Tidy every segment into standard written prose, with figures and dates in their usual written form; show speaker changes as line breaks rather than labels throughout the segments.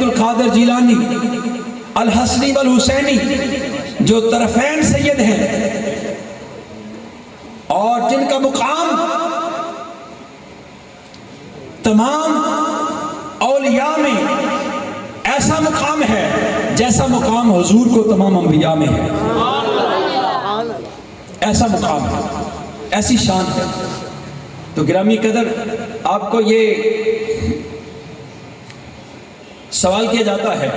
القادر جیلانی الحسنی والحسینی جو طرفین سید ہیں اور جن کا مقام تمام اولیاء میں ایسا مقام ہے جیسا مقام حضور کو تمام انبیاء میں ہے، ایسا مقام ہے، ایسی شان ہے۔ تو گرامی قدر آپ کو یہ سوال کیا جاتا ہے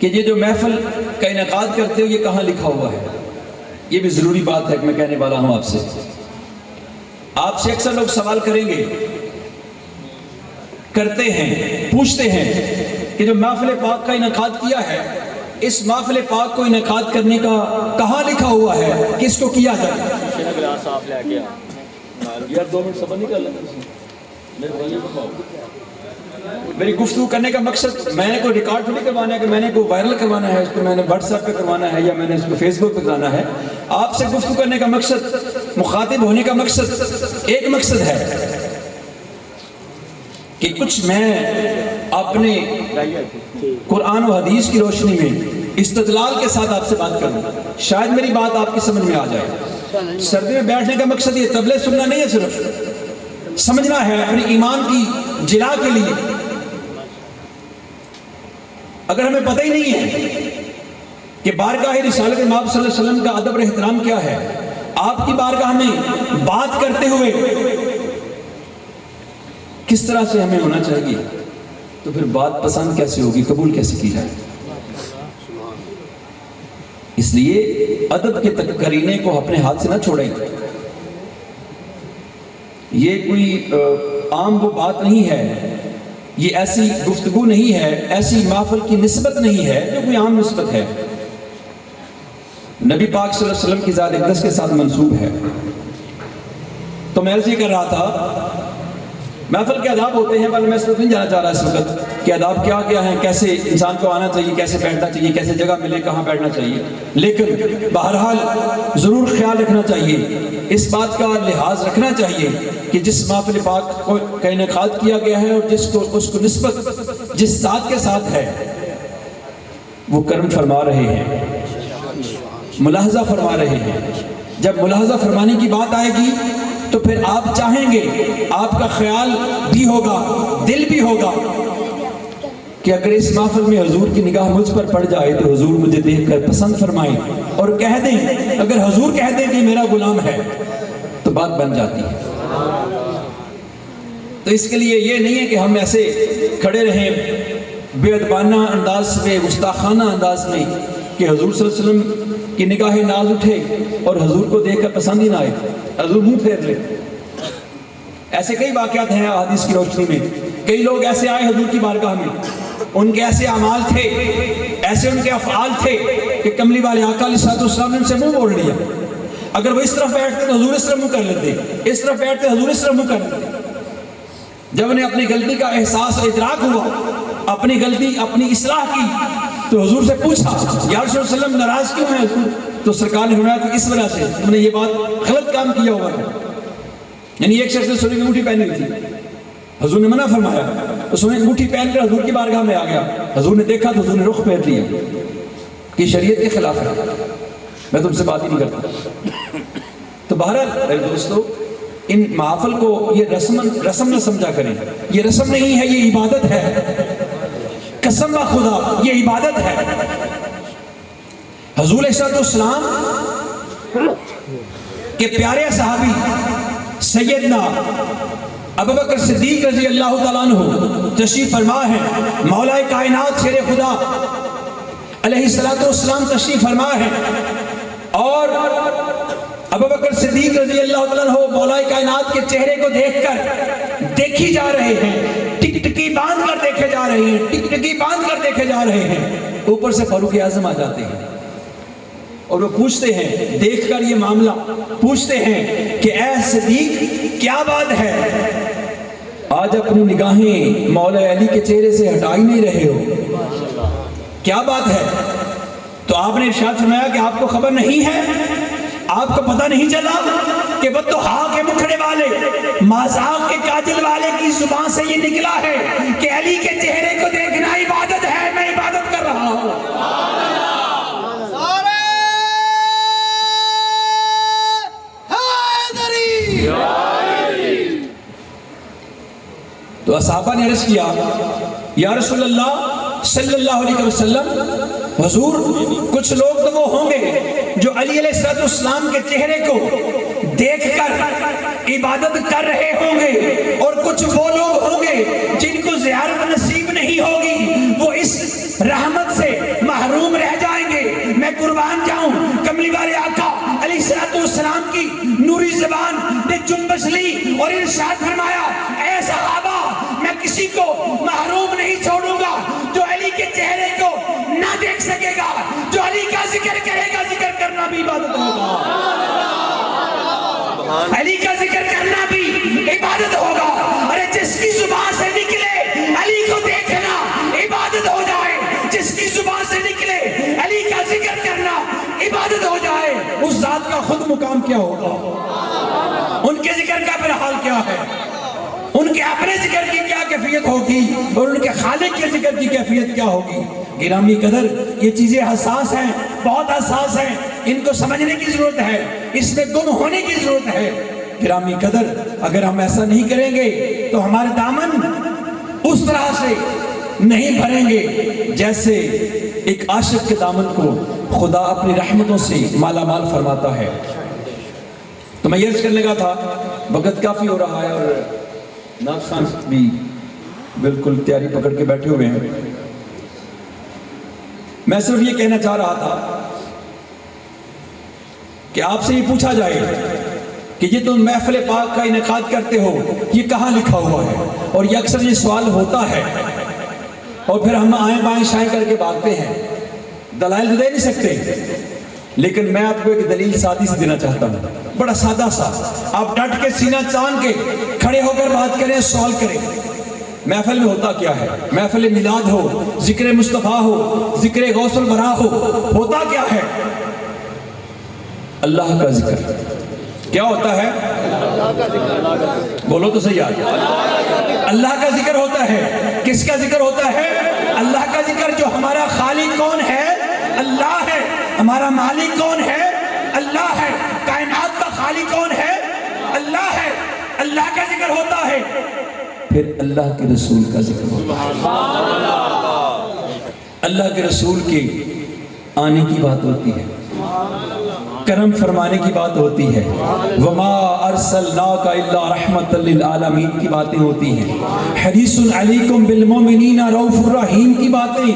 کہ یہ جو محفل کا انعقاد کرتے ہو یہ کہاں لکھا ہوا ہے؟ یہ بھی ضروری بات ہے کہ میں کہنے والا ہوں آپ سے اکثر لوگ سوال کریں گے، کرتے ہیں، پوچھتے ہیں کہ جو محفل پاک کا انعقاد کیا ہے اس محفل پاک کو انعقاد کرنے کا کہاں لکھا ہوا ہے، کس کو کیا جائے؟ یار 2 منٹ صبر نہیں کر لیتے۔ میری گفتگو کرنے کا مقصد میں نے کوئی ریکارڈ تھوڑی کروانا ہے کہ میں نے کوئی وائرل کروانا ہے، اس کو میں نے واٹس ایپ پہ کروانا ہے یا میں نے اس کو فیس بک پہ کروانا ہے۔ آپ سے گفتگو کرنے کا مقصد، مخاطب ہونے کا مقصد ایک مقصد ہے کہ کچھ میں اپنے قرآن و حدیث کی روشنی میں استدلال کے ساتھ آپ سے بات کروں، شاید میری بات آپ کی سمجھ میں آ جائے۔ سردی میں بیٹھنے کا مقصد یہ طبلے سننا نہیں ہے، صرف سمجھنا ہے اپنی ایمان کی جلا کے لیے۔ اگر ہمیں پتہ ہی نہیں ہے کہ بارگاہ رسالت مآب صلی اللہ علیہ وسلم کا ادب اور احترام کیا ہے، آپ کی بارگاہ میں بات کرتے ہوئے کس طرح سے ہمیں ہونا چاہیے، تو پھر بات پسند کیسے ہوگی، قبول کیسے کی جائے؟ اس لیے ادب کے کرینے کو اپنے ہاتھ سے نہ چھوڑیں۔ یہ کوئی عام وہ بات نہیں ہے، یہ ایسی گفتگو نہیں ہے، ایسی محفل کی نسبت نہیں ہے جو کوئی عام نسبت ہے، نبی پاک صلی اللہ علیہ وسلم کی ذات اقدس کے ساتھ منسوب ہے۔ تو میں عرض یہ کر رہا تھا، محفل کے آداب ہوتے ہیں، بل میں اس طرف نہیں جانا چاہ رہا اس وقت کہ آداب کیا کیا ہیں، کیسے انسان کو آنا چاہیے، کیسے بیٹھنا چاہیے، کیسے جگہ ملے، کہاں بیٹھنا چاہیے، لیکن بہرحال ضرور خیال رکھنا چاہیے، اس بات کا لحاظ رکھنا چاہیے کہ جس محفل پاک کا انعقاد کیا گیا ہے اور اس کو نسبت جس ذات کے ساتھ ہے وہ کرم فرما رہے ہیں، ملاحظہ فرما رہے ہیں۔ جب ملاحظہ فرمانے کی بات آئے گی تو پھر آپ چاہیں گے، آپ کا خیال بھی ہوگا، دل بھی ہوگا کہ اگر اس محفل میں حضور کی نگاہ مجھ پر پڑ جائے تو حضور مجھے دیکھ کر پسند فرمائیں اور کہہ دیں، اگر حضور کہہ دیں کہ میرا غلام ہے تو بات بن جاتی ہے۔ تو اس کے لیے یہ نہیں ہے کہ ہم ایسے کھڑے رہیں بے ادبانہ انداز میں، گستاخانہ انداز میں، کہ حضور صلی اللہ علیہ وسلم کی نگاہ ناز اٹھے اور حضور کو دیکھ کر پسند ہی نہ آئے، حضور منہ پھیر لے۔ ایسے کئی واقعات ہیں احادیث کی روشنی میں، کئی لوگ ایسے آئے حضور کی بارگاہ میں، ان کے ایسے اعمال تھے، ایسے ان کے افعال تھے کہ کملی والے آقا علیہ السلام نے ان سے منہ موڑ لیا۔ اگر وہ اس طرف بیٹھتے تو حضور اس طرف منہ کر لیتے، اس طرف بیٹھتے حضور اس طرف منہ کر لیتے۔ جب انہیں اپنی غلطی کا احساس اور ادراک ہوا، اپنی غلطی، اپنی اصلاح کی، تو حضور سے پوچھا یا رسول اللہ صلی اللہ علیہ وسلم ناراض کیوں ہیں حضور؟ تو سرکار نے فرمایا کہ اس وجہ سے تم نے یہ بات غلط کام کیا ہوا ہے۔ یعنی ایک شخص نے سونے کی انگوٹھی پہنی ہوئی تھی، حضور نے منع فرمایا، تو سونے کی انگوٹھی پہن کر حضور کی بارگاہ میں آ گیا، حضور نے دیکھا تو حضور نے رخ پھیر لیا کہ شریعت کے خلاف ہے، میں تم سے بات ہی نہیں کرتا۔ تو بہرحال میرے دوستو، ان محافل کو یہ رسم نہ سمجھا کریں، یہ رسم نہیں ہے، یہ عبادت ہے، قسم با خدا یہ عبادت ہے۔ حضور علیہ السلام کے پیارے صحابی سیدنا ابوبکر صدیق رضی اللہ تعالیٰ عنہ تشریف فرما ہے، مولا کائنات شیر خدا علیہ السلام تشریف فرما ہے، اور ابوبکر صدیق رضی اللہ تعالیٰ عنہ مولا کائنات کے چہرے کو دیکھ کر دیکھی جا رہے ہیں، ٹک ٹکی باندھ کر دیکھے جا رہے ہیں، ٹک ٹکی باندھ کر دیکھے جا رہے ہیں۔ اوپر سے فاروق اعظم آ جاتے ہیں اور وہ پوچھتے ہیں، دیکھ کر یہ معاملہ پوچھتے ہیں کہ اے صدیق کیا بات ہے، آج اپنی نگاہیں مولا علی کے چہرے سے ہٹا ہی نہیں رہے ہو، کیا بات ہے؟ تو آپ نے ارشاد فرمایا کہ آپ کو خبر نہیں ہے، آپ کو پتہ نہیں چلا کہ بطحا کے مکھڑے والے مذاق کے کاجل والے کی زبان سے یہ نکلا ہے کہ علی کے چہرے کو دیکھنا عبادت ہے، میں عبادت کر رہا ہوں۔ تو صحابہ نے عرض کیا یا رسول اللہ صلی اللہ علیہ وسلم، حضور کچھ لوگ تو وہ ہوں گے جو علی علیہ السلام کے چہرے کو دیکھ کر عبادت کر رہے ہوں گے، اور کچھ وہ لوگ ہوں گے جن کو زیارت نصیب نہیں ہوگی، وہ اس رحمت سے محروم رہ جائیں گے۔ میں قربان جاؤں، کملی والے آقا علیہ السلام کی نوری زبان نے جنبش لی اور ارشاد فرمایا اے صحابہ، میں کسی کو محروم نہیں چھوڑوں گا جو علی کے چہرے کو نہ دیکھ سکے گا، جو علی کا ذکر کرے گا، ذکر کرنا بھی عبادت ہوگا، علی کا ذکر کرنا بھی عبادت ہوگا۔ ارے جس کی زبان سے نکلے علی کو دیکھنا عبادت ہو جائے، جس کی زبان سے نکلے علی کا ذکر کرنا عبادت ہو جائے، اس ذات کا خود مقام کیا ہوگا، ان کے ذکر کا پھر حال کیا ہے، ان کے اپنے ذکر کی کیا کیفیت ہوگی اور ان کے خالق کے ذکر کی کیفیت کیا ہوگی۔ گرامی قدر، یہ چیزیں حساس ہیں، بہت حساس ہیں، ان کو سمجھنے کی ضرورت ہے، اس میں گم ہونے کی ضرورت ہے۔ گرامی قدر، اگر ہم ایسا نہیں کریں گے تو ہمارے دامن اس طرح سے نہیں بھریں گے جیسے ایک عاشق کے دامن کو خدا اپنی رحمتوں سے مالا مال فرماتا ہے۔ تو میں یہ عرض کرنے کا تھا، وقت کافی ہو رہا ہے اور ناز خان بھی بالکل تیاری پکڑ کے بیٹھے ہوئے ہیں۔ میں صرف یہ کہنا چاہ رہا تھا کہ آپ سے یہ پوچھا جائے کہ یہ تم محفل پاک کا انعقاد کرتے ہو، یہ کہاں لکھا ہوا ہے؟ اور یہ اکثر یہ سوال ہوتا ہے اور پھر ہم آئیں بائیں شائیں کر کے بھاگتے ہیں، دلائل دے نہیں سکتے، لیکن میں آپ کو ایک دلیل سادی سے دینا چاہتا ہوں، بڑا سادہ سا، آپ ڈٹ کے سینہ تان کے کھڑے ہو کر بات کریں، سوال کریں۔ محفل میں ہوتا کیا ہے؟ محفل میلاد ہو، ذکر مصطفیٰ ہو، ذکر غوث الورا ہو، ہوتا کیا ہے؟ اللہ کا ذکر۔ کیا ہوتا ہے؟ بولو تو صحیح آج۔ اللہ کا ذکر ہوتا ہے۔ کس کا ذکر ہوتا ہے؟ اللہ کا ذکر۔ جو ہمارا خالق کون ہے؟ اللہ ہے۔ ہمارا مالک کون ہے؟ اللہ ہے۔ کائنات کا خالق کون ہے؟ اللہ ہے۔ اللہ کا ذکر ہوتا ہے، پھر اللہ کے رسول کا ذکر ہوتا ہے۔ اللہ کے رسول کے آنے کی بات ہوتی ہے، کرم فرمانے کی بات ہوتی ہے، وما ارسلناک الا رحمۃ للعالمین کی باتیں ہوتی ہیں، حریص علیکم بالمؤمنین رؤوف الرحیم کی باتیں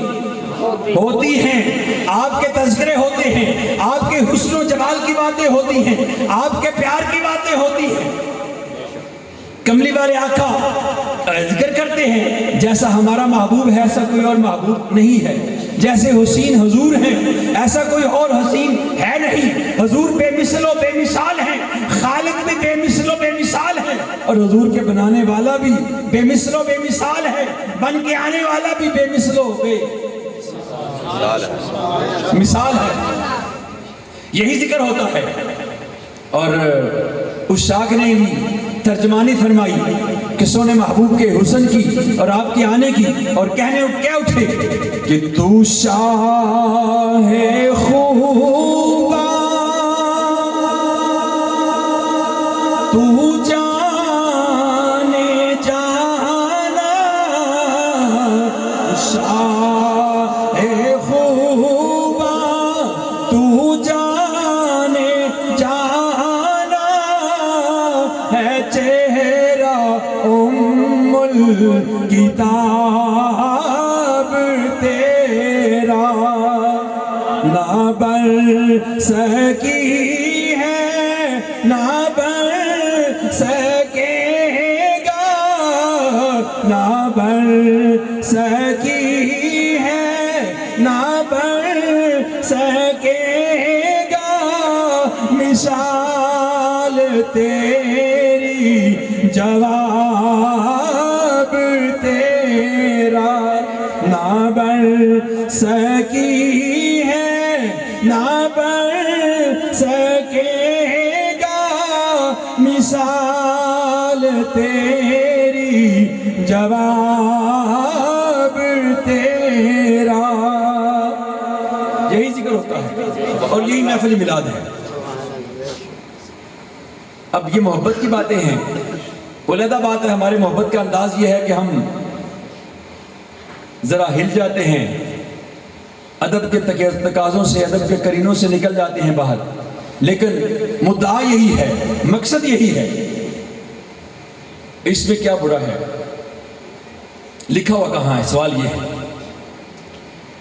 ہوتی ہیں، آپ کے تذکرے ہوتے ہیں، آپ کے حسن و جمال کی باتیں ہوتی ہیں، آپ کے پیار کی باتیں ہوتی ہیں۔ کملی والے آقا ذکر کرتے ہیں جیسا ہمارا محبوب ہے ایسا کوئی اور محبوب نہیں ہے، جیسے حسین حضور ہیں ایسا کوئی اور حسین ہے نہیں، حضور بے مثل و بے مثال ہیں، خالق بھی بے مثل و بے مثال ہے، اور حضور کے بنانے والا بھی بے مثل و بے مثال ہے، بن کے آنے والا بھی بے مثل و بے مثال ہے۔ یہی ذکر ہوتا ہے۔ اور اس شاک نے بھی ترجمانی فرمائی کہ سونے محبوب کے حسن کی اور آپ کے آنے کی، اور کہنے کیا اٹھے کہ تو شاہ خوبا تو جانے جانا، شاہ خوبا تو جانے جانا ہے، چہرہ ام الکتاب تیرا نہ بن سکی ہے، نہ بن سکے گا، نہ بن سکی ہے، نہ بن سکے گا، مثال تیری جواب تیرا نہ بن سکی ہے، نہ بن سکے گا، اور یہی محفل میلاد ہے۔ اب یہ محبت کی باتیں ہیں، علیحدہ بات ہے ہماری محبت کا انداز یہ ہے کہ ہم ذرا ہل جاتے ہیں، ادب کے تقاضوں سے، ادب کے قرینوں سے نکل جاتے ہیں باہر، لیکن مدعا یہی ہے، مقصد یہی ہے۔ اس میں کیا برا ہے؟ لکھا ہوا کہاں ہے؟ سوال یہ ہے۔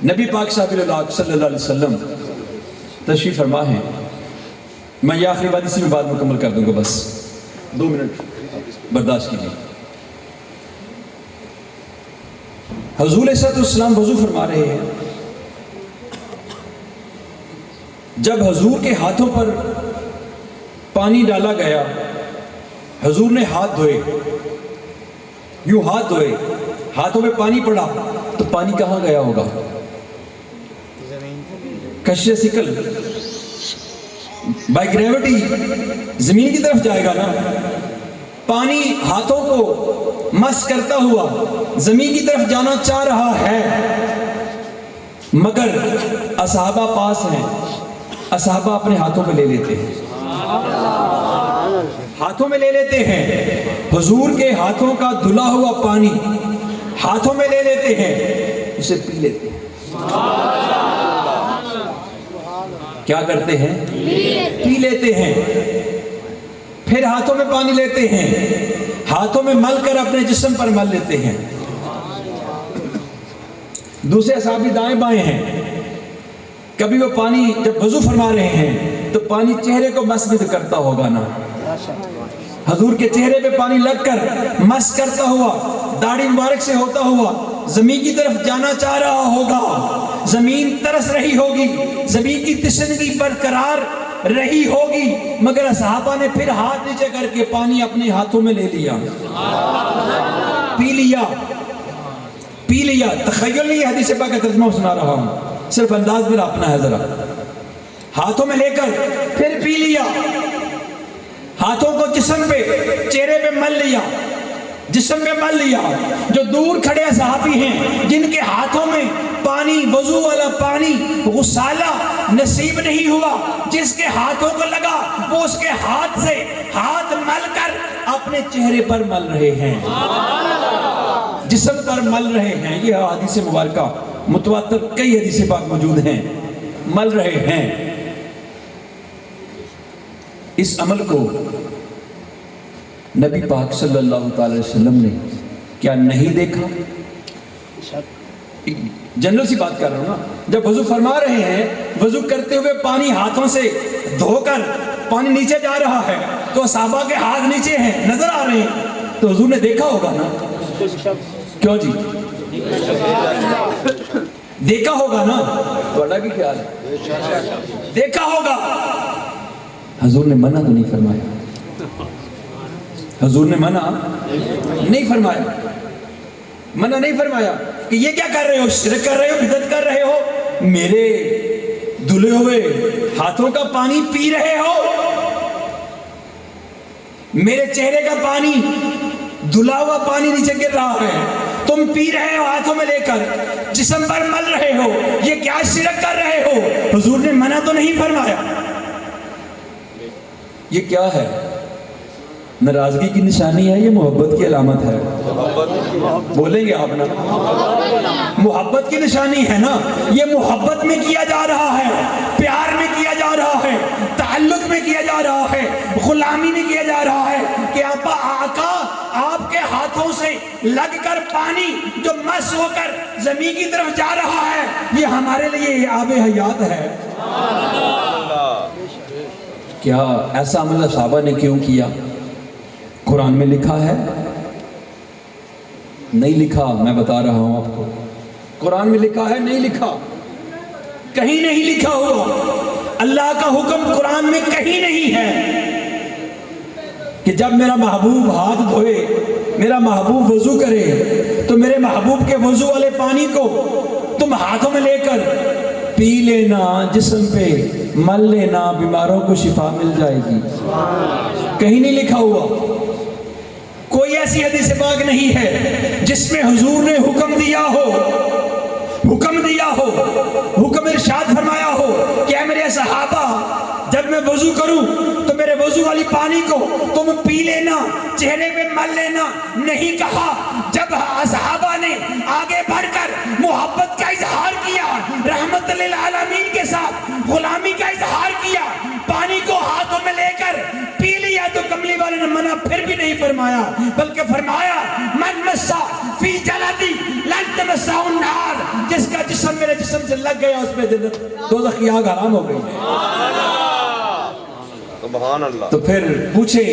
نبی پاک صلی اللہ علیہ وسلم تشریف فرما ہے، میں یہ آخری بات اسی میں بات مکمل کر دوں گا، بس 2 منٹ برداشت کیجیے۔ حضور علیہ السلام وضو فرما رہے ہیں، جب حضور کے ہاتھوں پر پانی ڈالا گیا، حضور نے ہاتھ دھوئے، یوں ہاتھ دھوئے، ہاتھوں میں پانی پڑا، تو پانی کہاں گیا ہوگا؟ کشش ثقل بائی گریوٹی زمین کی طرف جائے گا نا۔ پانی ہاتھوں کو مس کرتا ہوا زمین کی طرف جانا چاہ رہا ہے، مگر اصحابہ پاس ہیں، اصحابہ اپنے ہاتھوں پہ لے لیتے ہیں، ہاتھوں میں لے لیتے ہیں، حضور کے ہاتھوں کا دھلا ہوا پانی ہاتھوں میں لے لیتے ہیں، اسے پی لیتے ہیں۔ کیا کرتے ہیں؟ پی لیتے ہیں۔ پھر ہاتھوں میں پانی لیتے ہیں، ہاتھوں میں مل کر اپنے جسم پر مل لیتے ہیں۔ دوسرے صحابی دائیں بائیں ہیں، کبھی وہ پانی جب وضو فرما رہے ہیں تو پانی چہرے کو مس بھی کرتا ہوگا نا، حضور کے چہرے پہ پانی لگ کر مس کرتا ہوا، داڑھی مبارک سے ہوتا ہوا زمین کی طرف جانا چاہ رہا ہوگا، زمین ترس رہی ہوگی، زمین کی تشنگی برقرار رہی ہوگی، مگر صحابہ نے پھر ہاتھ نیچے کر کے پانی اپنے ہاتھوں میں لے لیا، پی لیا، پی لیا۔ تخیل نہیں، حدیث پاک کا ترجمہ سنا رہا ہوں، صرف انداز میرا اپنا ہے، ذرا ہاتھوں میں لے کر پھر پی لیا، ہاتھوں کو جسم پہ، چہرے پہ مل لیا، جسم پہ مل لیا۔ جو دور کھڑے صحابی ہیں جن کے ہاتھوں میں پانی، وضو والا پانی، غسالہ نصیب نہیں ہوا، جس کے ہاتھوں کو لگا وہ اس کے ہاتھ سے ہاتھ مل کر اپنے چہرے پر مل رہے ہیں، جسم پر مل رہے ہیں۔ یہ حدیث مبارکہ متواتر کئی حدیث پاک موجود ہیں، مل رہے ہیں۔ اس عمل کو نبی پاک صلی اللہ تعالی وسلم نے کیا نہیں دیکھا؟ جنرل سی بات کر رہا ہوں نا، جب وضو فرما رہے ہیں، وضو کرتے ہوئے پانی ہاتھوں سے دھو کر پانی نیچے جا رہا ہے، تو صحابہ کے ہاتھ نیچے ہیں، نظر آ رہے ہیں، تو حضور نے دیکھا ہوگا نا، کیوں جی؟ دیکھا ہوگا نا، بڑا بھی خیال ہے، دیکھا ہوگا۔ حضور نے منع تو نہیں فرمایا، حضور نے منع نہیں فرمایا، منع نہیں فرمایا کہ یہ کیا کر رہے ہو، شرک کر رہے ہو، بدعت کر رہے ہو، میرے دھلے ہوئے ہاتھوں کا پانی پی رہے ہو، میرے چہرے کا پانی، دھلا ہوا پانی نیچے گر رہا ہے، تم پی رہے ہو ہاتھوں میں لے کر، جسم پر مل رہے ہو، یہ کیا شرک کر رہے ہو؟ حضور نے منع تو نہیں فرمایا۔ یہ کیا ہے؟ ناراضگی کی نشانی ہے، یہ محبت کی علامت ہے؟ بولیں گے آپ نا؟ محبت کی نشانی ہے نا، یہ محبت میں کیا جا رہا ہے، پیار میں کیا جا رہا ہے، تعلق میں کیا جا رہا ہے، غلامی میں کیا جا رہا ہے کہ آقا آپ کے ہاتھوں سے لگ کر پانی جو مس ہو کر زمین کی طرف جا رہا ہے، یہ ہمارے لیے آب حیات ہے۔ کیا ایسا عمل صحابہ نے کیوں کیا؟ قرآن میں لکھا ہے؟ نہیں لکھا، میں بتا رہا ہوں آپ کو، قرآن میں لکھا ہے؟ نہیں لکھا، کہیں نہیں لکھا ہوا، اللہ کا حکم قرآن میں کہیں نہیں ہے کہ جب میرا محبوب ہاتھ دھوئے، میرا محبوب وضو کرے، تو میرے محبوب کے وضو والے پانی کو تم ہاتھوں میں لے کر پی لینا، جسم پہ مل لینا، بیماروں کو شفا مل جائے گی۔ کہیں نہیں لکھا ہوا، کوئی ایسی حدیث پاک نہیں ہے جس میں حضور نے حکم دیا ہو، حکم ارشاد فرمایا ہو کہ اے میرے صحابہ جب میں وضو کروں تو میرے وضو والی پانی کو تم پی لینا، چہرے پہ مل لینا، نہیں کہا۔ جب صحابہ نے آگے بڑھ کر محبت کا اظہار کیا، رحمت للعالمین کے ساتھ غلامی کا اظہار کیا، پانی کو ہاتھوں میں لے کر پی لیا، تو کملی والے نے منع پھر بھی نہیں فرمایا، بلکہ فرمایا من مسا فی جلدی لن تمسہ النار، جس کا جسم میرے جسم سے لگ گیا اس پہ دوزخ کی آگ حرام ہو گئی۔
سبحان اللہ۔
تو پھر پوچھیں،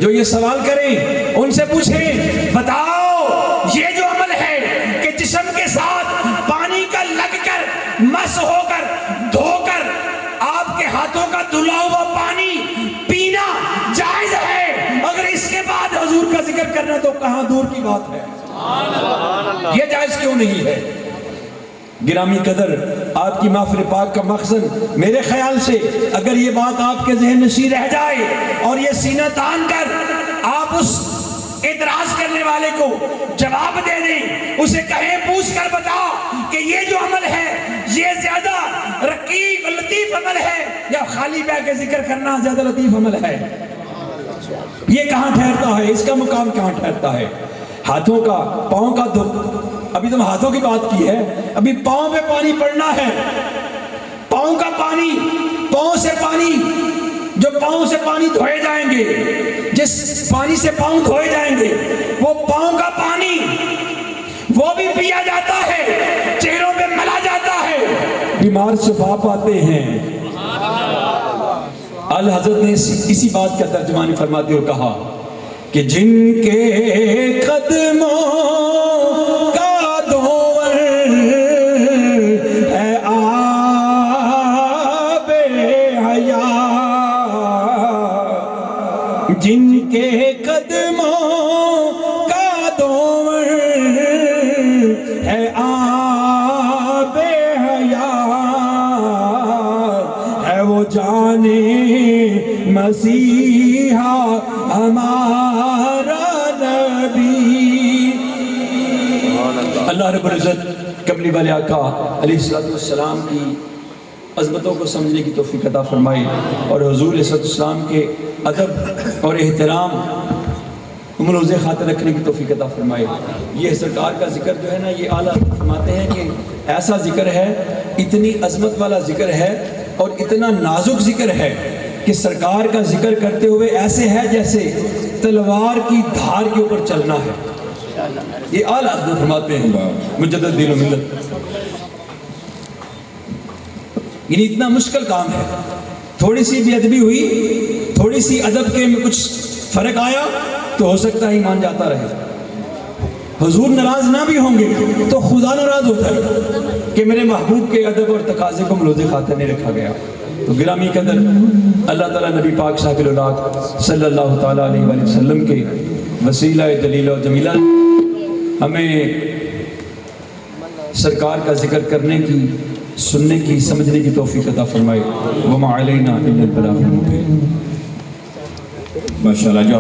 جو یہ سوال کریں ان سے پوچھیں، بتاؤ یہ جو عمل ہے کہ جسم کے ساتھ پانی کا لگ کر مس ہو کر دھو کر آپ کے ہاتھوں کا دھلا ہوا پانی پینا جائز ہے، اگر اس کے بعد حضور کا ذکر کرنا تو کہاں دور کی بات ہے، یہ جائز کیوں نہیں ہے؟ گرامی قدر، آپ کی محفل پاک کا مقصد میرے خیال سے اگر یہ بات آپ کے ذہن نشین رہ جائے اور یہ سینہ تان کر آپ اس اعتراض کرنے والے کو جواب دے دیں، اسے کہیں پوچھ کر بتا کہ یہ جو عمل ہے یہ زیادہ رقیق لطیف عمل ہے یا خالی بیٹھ کے ذکر کرنا زیادہ لطیف عمل ہے، یہ کہاں ٹھہرتا ہے، اس کا مقام کہاں ٹھہرتا ہے؟ ہاتھوں کا، پاؤں کا ابھی تم ہاتھوں کی بات کی ہے، ابھی پاؤں پہ پانی پڑنا ہے، پاؤں کا پانی، پاؤں سے پانی، جو پاؤں سے پانی دھوئے جائیں گے، جس پانی سے پاؤں دھوئے جائیں گے وہ پاؤں کا پانی وہ بھی پیا جاتا ہے، چہروں پہ ملا جاتا ہے، بیمار شفا پاتے ہیں۔ اعلیٰ حضرت نے اسی بات کا ترجمانی فرماتے ہوئے کہا کہ جن کے قدموں کا دور ہے آب حیات، جن کے قدموں کا دور ہے آب حیات، ہے وہ جانے مسیحا ہمارا نبی۔ اللہ رب العزت قبلی والے آقا علیہ السلام کی عظمتوں کو سمجھنے کی توفیق عطا فرمائے اور حضور علیہ السلام کے ادب اور احترام ملوز خاطر رکھنے کی توفیق عطا فرمائے۔ یہ سرکار کا ذکر جو ہے نا، یہ اعلیٰ فرماتے ہیں کہ ایسا ذکر ہے، اتنی عظمت والا ذکر ہے اور اتنا نازک ذکر ہے کہ سرکار کا ذکر کرتے ہوئے ایسے ہے جیسے تلوار کی دھار کے اوپر چلنا ہے، یہ اعلیٰ حضرت فرماتے ہیں مجدد دین و ملت۔ یعنی اتنا مشکل کام ہے، تھوڑی سی بے ادبی ہوئی، تھوڑی سی ادب کے میں کچھ فرق آیا تو ہو سکتا ہے ایمان جاتا رہے، حضور ناراض نہ بھی ہوں گے تو خدا ناراض ہوتا ہے کہ میرے محبوب کے ادب اور تقاضے کو ملوز خاطر نہیں رکھا گیا۔ تو گرامی قدر، اللہ تعالیٰ نبی پاک صاحب الولاق صلی اللہ تعالیٰ علیہ وآلہ وسلم کے وسیلہ جلیلہ و جمیلہ ہمیں سرکار کا ذکر کرنے کی، سننے کی، سمجھنے کی توفیق عطا فرمائے۔ وما علینا الا البلاغ المبین۔ ماشاءاللہ۔